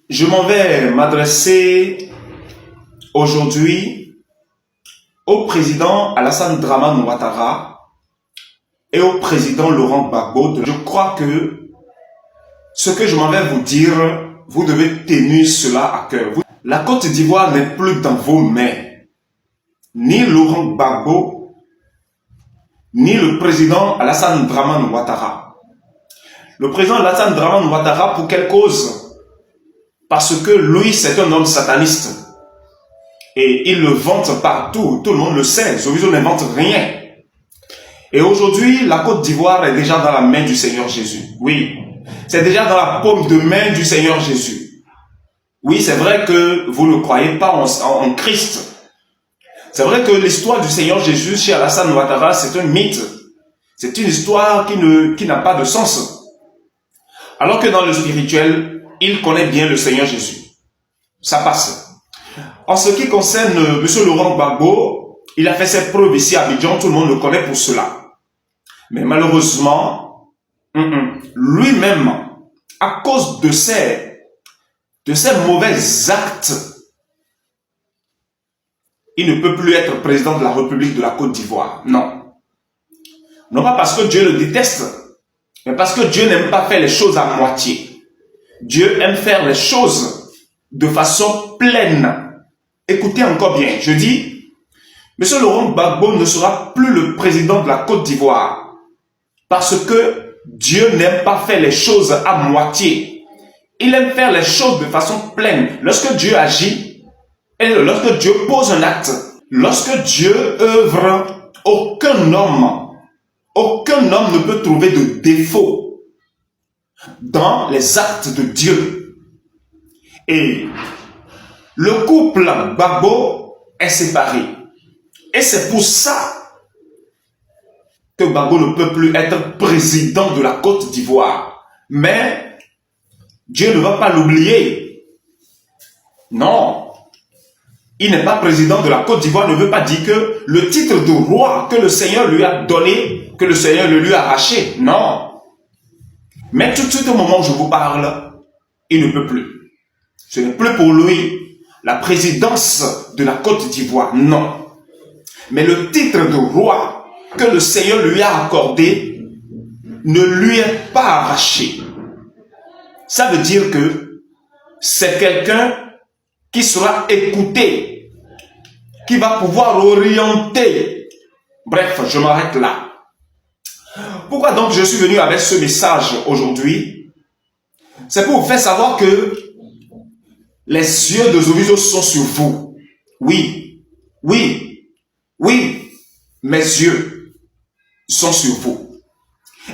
Je m'en vais m'adresser aujourd'hui au président Alassane Dramane Ouattara et au président Laurent Gbagbo. Je crois que ce que je m'en vais vous dire, vous devez tenir cela à cœur. La Côte d'Ivoire n'est plus dans vos mains. Ni Laurent Gbagbo, ni le président Alassane Dramane Ouattara. Le président Alassane Dramane Ouattara, pour quelle cause? Parce que lui, c'est un homme sataniste. Et il le vante partout. Tout le monde le sait. Zovizo n'invente rien. Et aujourd'hui, la Côte d'Ivoire est déjà dans la main du Seigneur Jésus. Oui. C'est déjà dans la paume de main du Seigneur Jésus. Oui, c'est vrai que vous ne croyez pas en Christ. C'est vrai que l'histoire du Seigneur Jésus chez Alassane Ouattara, c'est un mythe. C'est une histoire qui n'a pas de sens. Alors que dans le spirituel, il connaît bien le Seigneur Jésus. Ça passe. En ce qui concerne M. Laurent Gbagbo, il a fait ses preuves ici à Abidjan, tout le monde le connaît pour cela. Mais malheureusement, lui-même, à cause de ses mauvais actes, il ne peut plus être président de la République de la Côte d'Ivoire. Non. Non pas parce que Dieu le déteste, mais parce que Dieu n'aime pas faire les choses à moitié. Dieu aime faire les choses de façon pleine. Écoutez encore bien, je dis, M. Laurent Gbagbo ne sera plus le président de la Côte d'Ivoire parce que Dieu n'aime pas faire les choses à moitié. Il aime faire les choses de façon pleine. Lorsque Dieu agit, et lorsque Dieu pose un acte, lorsque Dieu œuvre, aucun homme ne peut trouver de défaut dans les actes de Dieu. Et le couple Gbagbo est séparé. Et c'est pour ça que Gbagbo ne peut plus être président de la Côte d'Ivoire. Mais Dieu ne va pas l'oublier. Non. Il n'est pas président de la Côte d'Ivoire, ne veut pas dire que le titre de roi que le Seigneur lui a donné, que le Seigneur le lui a arraché. Non. Mais tout de suite au moment où je vous parle, il ne peut plus. Ce n'est plus pour lui la présidence de la Côte d'Ivoire, non. Mais le titre de roi que le Seigneur lui a accordé ne lui est pas arraché. Ça veut dire que c'est quelqu'un qui sera écouté, qui va pouvoir orienter. Bref, je m'arrête là. Pourquoi donc je suis venu avec ce message aujourd'hui? C'est pour vous faire savoir que les yeux de Zovizo sont sur vous. Oui, oui, oui, mes yeux sont sur vous.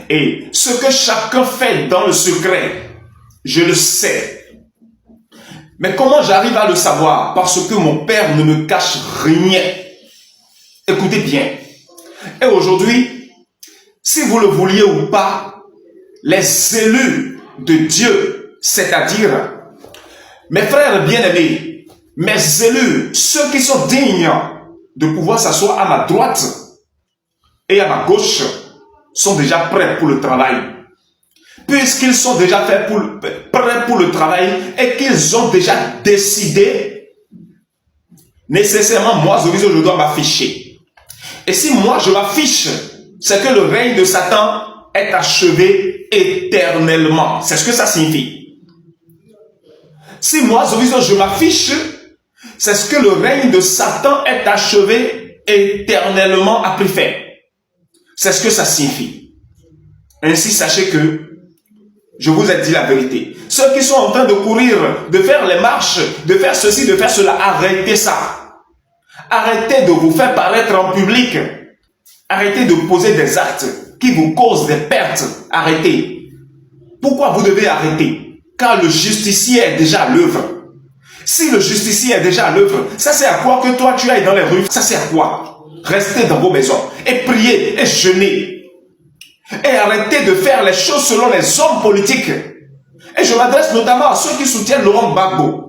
Et ce que chacun fait dans le secret, je le sais. Mais comment j'arrive à le savoir? Parce que mon Père ne me cache rien. Écoutez bien. Et aujourd'hui, si vous le vouliez ou pas, les élus de Dieu, c'est-à-dire mes frères bien-aimés, mes élus, ceux qui sont dignes de pouvoir s'asseoir à ma droite et à ma gauche, sont déjà prêts pour le travail. Puisqu'ils sont déjà prêts pour le travail et qu'ils ont déjà décidé, nécessairement, moi, Zovizo, je dois m'afficher. Et si moi, je m'affiche, c'est que le règne de Satan est achevé éternellement. C'est ce que ça signifie. Si moi, Zovizo, je m'affiche, c'est ce que le règne de Satan est achevé éternellement à prix fait. C'est ce que ça signifie. Ainsi, sachez que je vous ai dit la vérité. Ceux qui sont en train de courir, de faire les marches, de faire ceci, de faire cela, arrêtez ça. Arrêtez de vous faire paraître en public. Arrêtez de poser des actes qui vous causent des pertes. Arrêtez. Pourquoi vous devez arrêter? Car le justicier est déjà à l'œuvre. Si le justicier est déjà à l'œuvre, ça c'est à quoi que toi tu ailles dans les rues? Ça c'est à quoi? Restez dans vos maisons et priez et jeûnez. Et arrêtez de faire les choses selon les hommes politiques. Et je m'adresse notamment à ceux qui soutiennent Laurent Gbagbo.